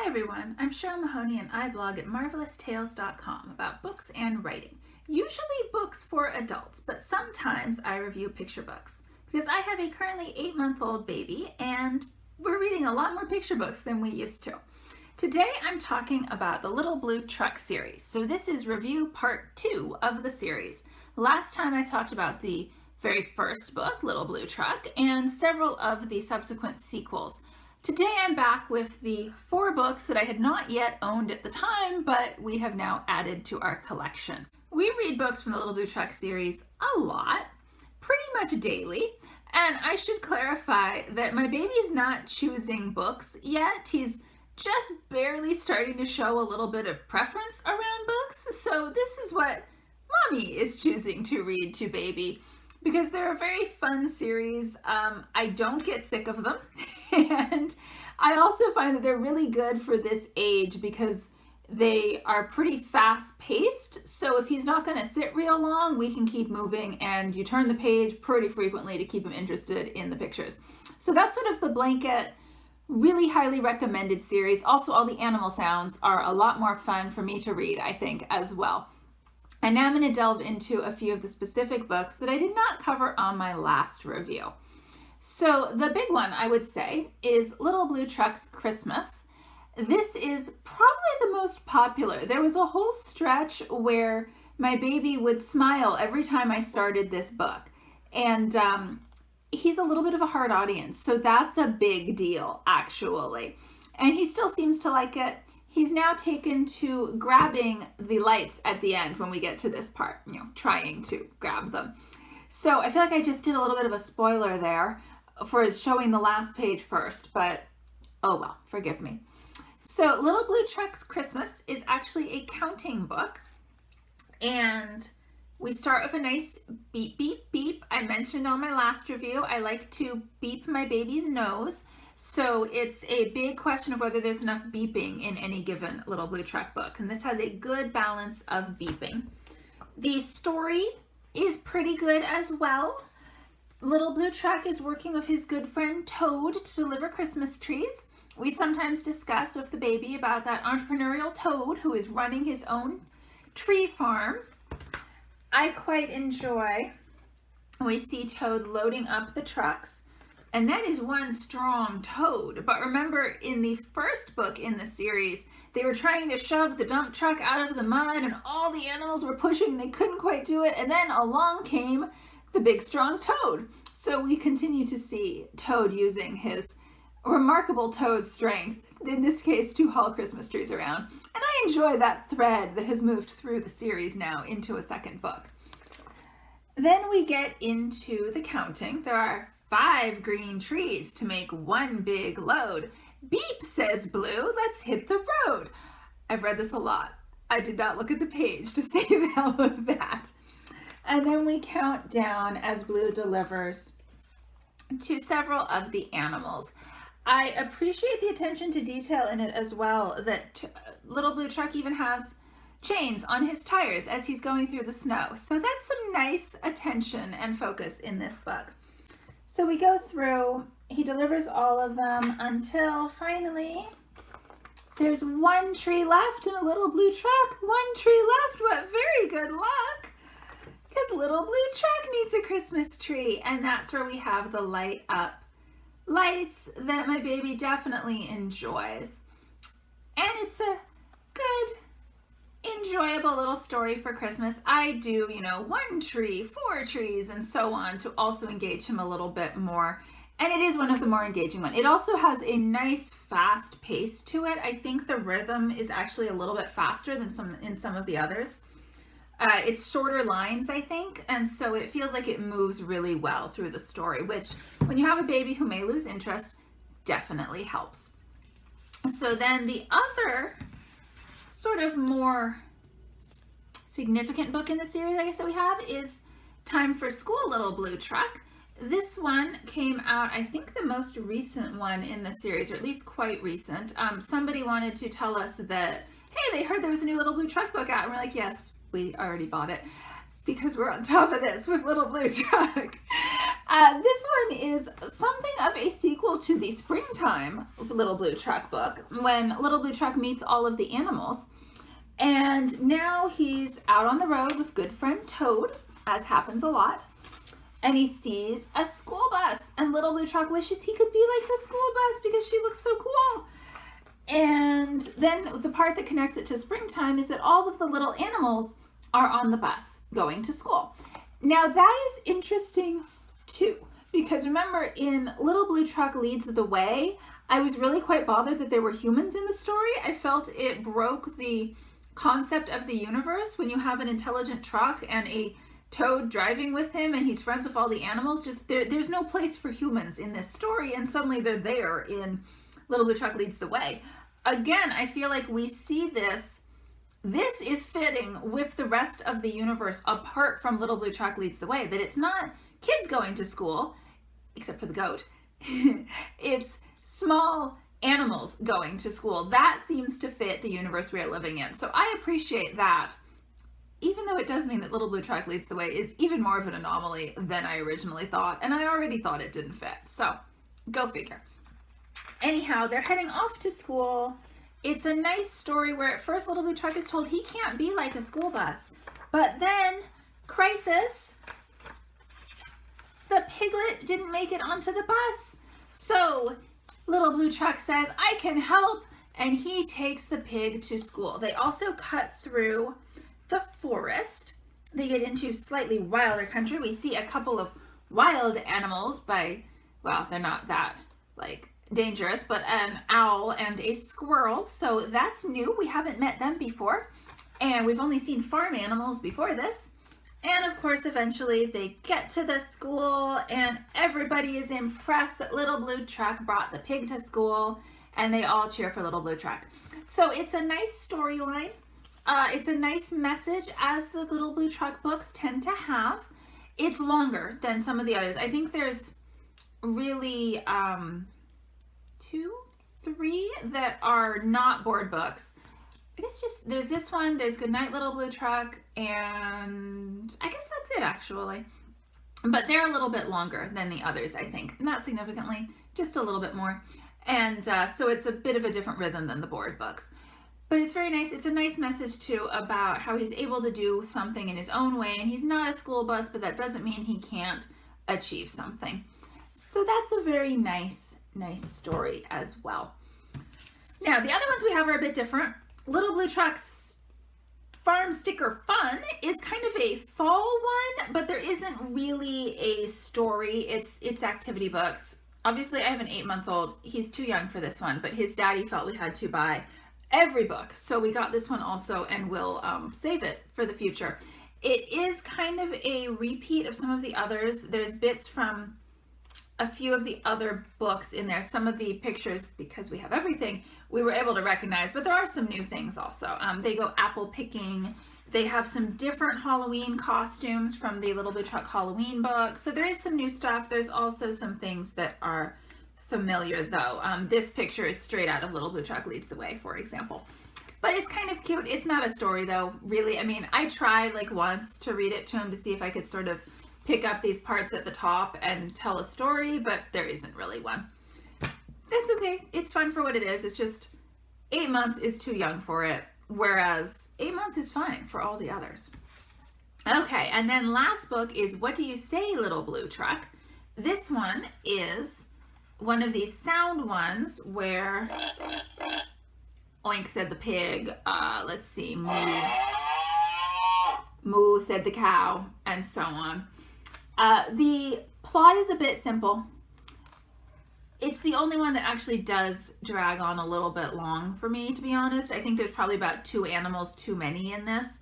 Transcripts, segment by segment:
Hi everyone, I'm Cheryl Mahoney and I blog at marveloustales.com about books and writing. Usually books for adults, but sometimes I review picture books because I have a currently 8-month-old baby and we're reading a lot more picture books than we used to. Today I'm talking about the Little Blue Truck series. So this is review part 2 of the series. Last time I talked about the very first book, Little Blue Truck, and several of the subsequent sequels. Today I'm back with the 4 books that I had not yet owned at the time, but we have now added to our collection. We read books from the Little Blue Truck series a lot, pretty much daily, and I should clarify that my baby's not choosing books yet. He's just barely starting to show a little bit of preference around books, so this is what Mommy is choosing to read to baby. Because they're a very fun series. I don't get sick of them. And I also find that they're really good for this age because they are pretty fast paced. So if he's not gonna sit real long, we can keep moving and you turn the page pretty frequently to keep him interested in the pictures. So that's sort of the blanket, really highly recommended series. Also, all the animal sounds are a lot more fun for me to read, I think, as well. And now I'm going to delve into a few of the specific books that I did not cover on my last review. So the big one, I would say, is Little Blue Truck's Christmas. This is probably the most popular. There was a whole stretch where my baby would smile every time I started this book. And he's a little bit of a hard audience, so that's a big deal, actually. And he still seems to like it. He's now taken to grabbing the lights at the end when we get to this part, trying to grab them. So I feel like I just did a little bit of a spoiler there for showing the last page first, but oh well, forgive me. So Little Blue Truck's Christmas is actually a counting book, and we start with a nice beep, beep, beep. I mentioned on my last review, I like to beep my baby's nose. So it's a big question of whether there's enough beeping in any given Little Blue Truck book. And this has a good balance of beeping. The story is pretty good as well. Little Blue Truck is working with his good friend Toad to deliver Christmas trees. We sometimes discuss with the baby about that entrepreneurial Toad who is running his own tree farm. I quite enjoy when we see Toad loading up the trucks. And that is one strong Toad. But remember, in the first book in the series, they were trying to shove the dump truck out of the mud and all the animals were pushing. They couldn't quite do it. And then along came the big strong Toad. So we continue to see Toad using his remarkable Toad strength, in this case, to haul Christmas trees around. And I enjoy that thread that has moved through the series now into a second book. Then we get into the counting. There are 5 green trees to make one big load. Beep, says Blue, let's hit the road. I've read this a lot. I did not look at the page to say all of that. And then we count down as Blue delivers to several of the animals. I appreciate the attention to detail in it as well, that Little Blue Truck even has chains on his tires as he's going through the snow. So that's some nice attention and focus in this book. So we go through, he delivers all of them until finally there's one tree left in a Little Blue Truck. One tree left, what very good luck. Because Little Blue Truck needs a Christmas tree, and that's where we have the light up lights that my baby definitely enjoys. And it's a good, enjoyable little story for Christmas. I do, 1 tree, 4 trees, and so on to also engage him a little bit more. And it is one of the more engaging ones. It also has a nice fast pace to it. I think the rhythm is actually a little bit faster than some of the others. It's shorter lines, I think, and so it feels like it moves really well through the story, which when you have a baby who may lose interest, definitely helps. So then the other sort of more significant book in the series, I guess, that we have is Time for School, Little Blue Truck. This one came out, I think the most recent one in the series, or at least quite recent. Somebody wanted to tell us that, hey, they heard there was a new Little Blue Truck book out, and we're like, yes, we already bought it because we're on top of this with Little Blue Truck. This one is something of a sequel to the Springtime Little Blue Truck book, when Little Blue Truck meets all of the animals. And now he's out on the road with good friend Toad, as happens a lot. And he sees a school bus, and Little Blue Truck wishes he could be like the school bus because she looks so cool. And then the part that connects it to springtime is that all of the little animals are on the bus going to school. Now that is interesting too, because remember in Little Blue Truck Leads the Way, I was really quite bothered that there were humans in the story. I felt it broke the concept of the universe when you have an intelligent truck and a Toad driving with him and he's friends with all the animals. Just there's no place for humans in this story, and suddenly they're there in Little Blue Truck Leads the Way. Again, I feel like we see this is fitting with the rest of the universe apart from Little Blue Truck Leads the Way, that it's not kids going to school, except for the goat. It's small animals going to school. That seems to fit the universe we are living in. So I appreciate that, even though it does mean that Little Blue Truck Leads the Way is even more of an anomaly than I originally thought, and I already thought it didn't fit. So go figure. Anyhow, they're heading off to school. It's a nice story where at first Little Blue Truck is told he can't be like a school bus. But then, crisis, the piglet didn't make it onto the bus. So Little Blue Truck says, I can help, and he takes the pig to school. They also cut through the forest. They get into slightly wilder country. We see a couple of wild animals well, they're not that dangerous, but an owl and a squirrel. So that's new. We haven't met them before. And we've only seen farm animals before this. And of course, eventually they get to the school and everybody is impressed that Little Blue Truck brought the pig to school, and they all cheer for Little Blue Truck. So it's a nice storyline. It's a nice message, as the Little Blue Truck books tend to have. It's longer than some of the others. I think there's really 2, 3 that are not board books. I guess just there's this one, there's Goodnight Little Blue Truck, and I guess that's it actually. But they're a little bit longer than the others, I think. Not significantly, just a little bit more. And so it's a bit of a different rhythm than the board books. But it's very nice. It's a nice message too about how he's able to do something in his own way, and he's not a school bus, but that doesn't mean he can't achieve something. So that's a very nice story as well. Now, the other ones we have are a bit different. Little Blue Truck's Farm Sticker Fun is kind of a fall one, but there isn't really a story. It's activity books. Obviously, I have an 8-month-old. He's too young for this one, but his daddy felt we had to buy every book. So we got this one also, and we'll save it for the future. It is kind of a repeat of some of the others. There's bits from a few of the other books in there. Some of the pictures, because we have everything, we were able to recognize, but there are some new things also. They go apple picking. They have some different Halloween costumes from the Little Blue Truck Halloween book. So there is some new stuff. There's also some things that are familiar though. This picture is straight out of Little Blue Truck Leads the Way, for example. But it's kind of cute. It's not a story though, really. I mean, I tried once to read it to him to see if I could sort of pick up these parts at the top and tell a story, but there isn't really one. That's okay. It's fun for what it is. It's just 8 months is too young for it, whereas 8 months is fine for all the others. Okay, and then last book is What Do You Say, Little Blue Truck? This one is one of these sound ones where Oink said the pig, let's see, moo. Moo said the cow, and so on. The plot is a bit simple. It's the only one that actually does drag on a little bit long for me, to be honest. I think there's probably about 2 animals too many in this.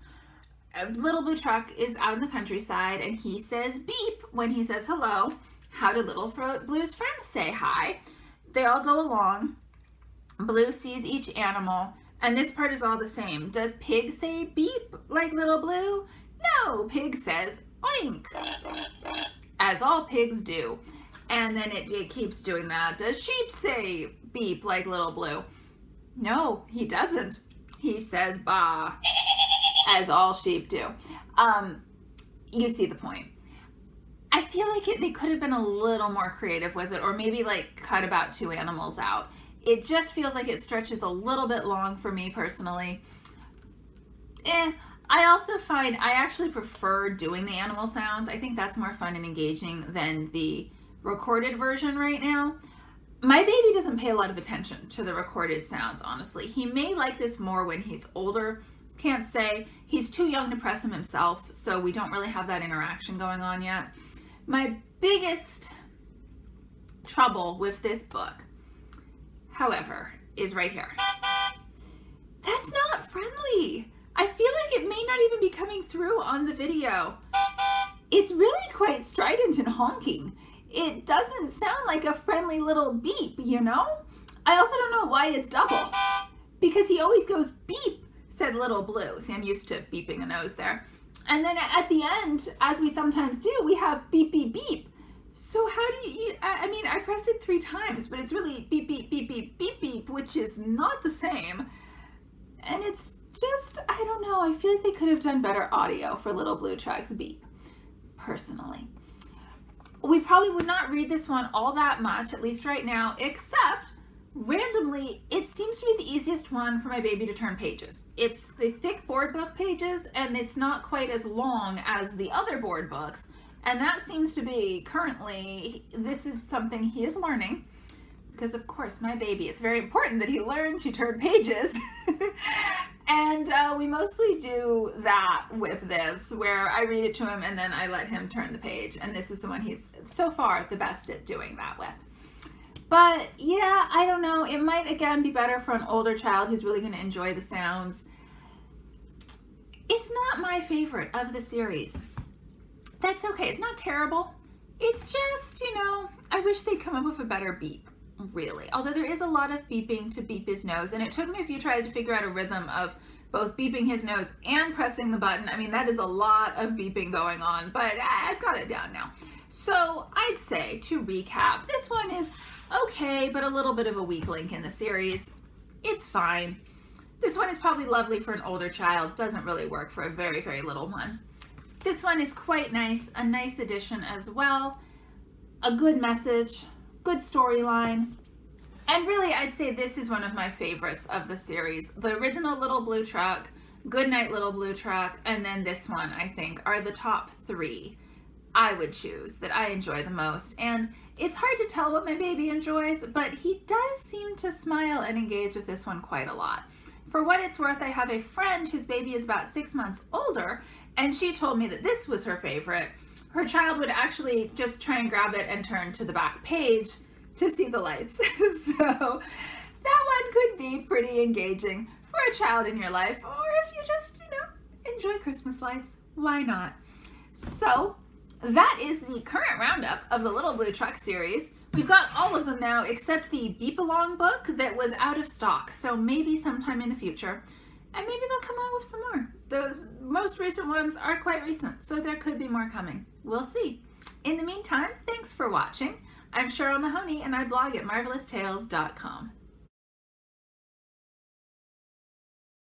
Little Blue Truck is out in the countryside, and he says beep when he says hello. How did Little Blue's friends say hi? They all go along. Blue sees each animal, and this part is all the same. Does Pig say beep like Little Blue? No, Pig says oink, as all pigs do. And then it keeps doing that. Does Sheep say beep like Little Blue? No, he doesn't. He says bah, as all sheep do. You see the point. I feel like they could have been a little more creative with it, or maybe like cut about 2 animals out. It just feels like it stretches a little bit long for me personally. I also find I actually prefer doing the animal sounds. I think that's more fun and engaging than the recorded version right now. My baby doesn't pay a lot of attention to the recorded sounds, honestly. He may like this more when he's older. Can't say. He's too young to press him himself, so we don't really have that interaction going on yet. My biggest trouble with this book, however, is right here. That's not friendly. I feel like it may not even be coming through on the video. It's really quite strident and honking. It doesn't sound like a friendly little beep, you know? I also don't know why it's double, because he always goes beep, said Little Blue. See, I'm used to beeping a nose there. And then at the end, as we sometimes do, we have beep, beep, beep. So how do you, I mean, I press it 3 times, but it's really beep, beep, beep, beep, beep, beep, which is not the same. And it's just, I don't know, I feel like they could have done better audio for Little Blue Truck's beep, personally. We probably would not read this one all that much, at least right now, except randomly, it seems to be the easiest one for my baby to turn pages. It's the thick board book pages, and it's not quite as long as the other board books. And that seems to be currently, this is something he is learning, because of course my baby, it's very important that he learn to turn pages. And we mostly do that with this, where I read it to him and then I let him turn the page. And this is the one he's so far the best at doing that with. But yeah, I don't know. It might again be better for an older child who's really going to enjoy the sounds. It's not my favorite of the series. That's okay. It's not terrible. It's just, you know, I wish they'd come up with a better beep, really. Although there is a lot of beeping to beep his nose, and it took me a few tries to figure out a rhythm of both beeping his nose and pressing the button. I mean, that is a lot of beeping going on, but I've got it down now. So I'd say, to recap, this one is okay, but a little bit of a weak link in the series. It's fine. This one is probably lovely for an older child. Doesn't really work for a very, very little one. This one is quite nice, a nice addition as well. A good message, good storyline. And really, I'd say this is one of my favorites of the series. The original Little Blue Truck, Goodnight Little Blue Truck, and then this one, I think, are the top 3 I would choose that I enjoy the most. And it's hard to tell what my baby enjoys, but he does seem to smile and engage with this one quite a lot. For what it's worth, I have a friend whose baby is about 6 months older, and she told me that this was her favorite. Her child would actually just try and grab it and turn to the back page to see the lights. So that one could be pretty engaging for a child in your life, or if you just, you know, enjoy Christmas lights, why not? So that is the current roundup of the Little Blue Truck series. We've got all of them now except the Beep Along book that was out of stock, so maybe sometime in the future. And maybe they'll come out with some more. Those most recent ones are quite recent, so there could be more coming. We'll see. In the meantime, thanks for watching. I'm Cheryl Mahoney, and I blog at marvelous tales.com.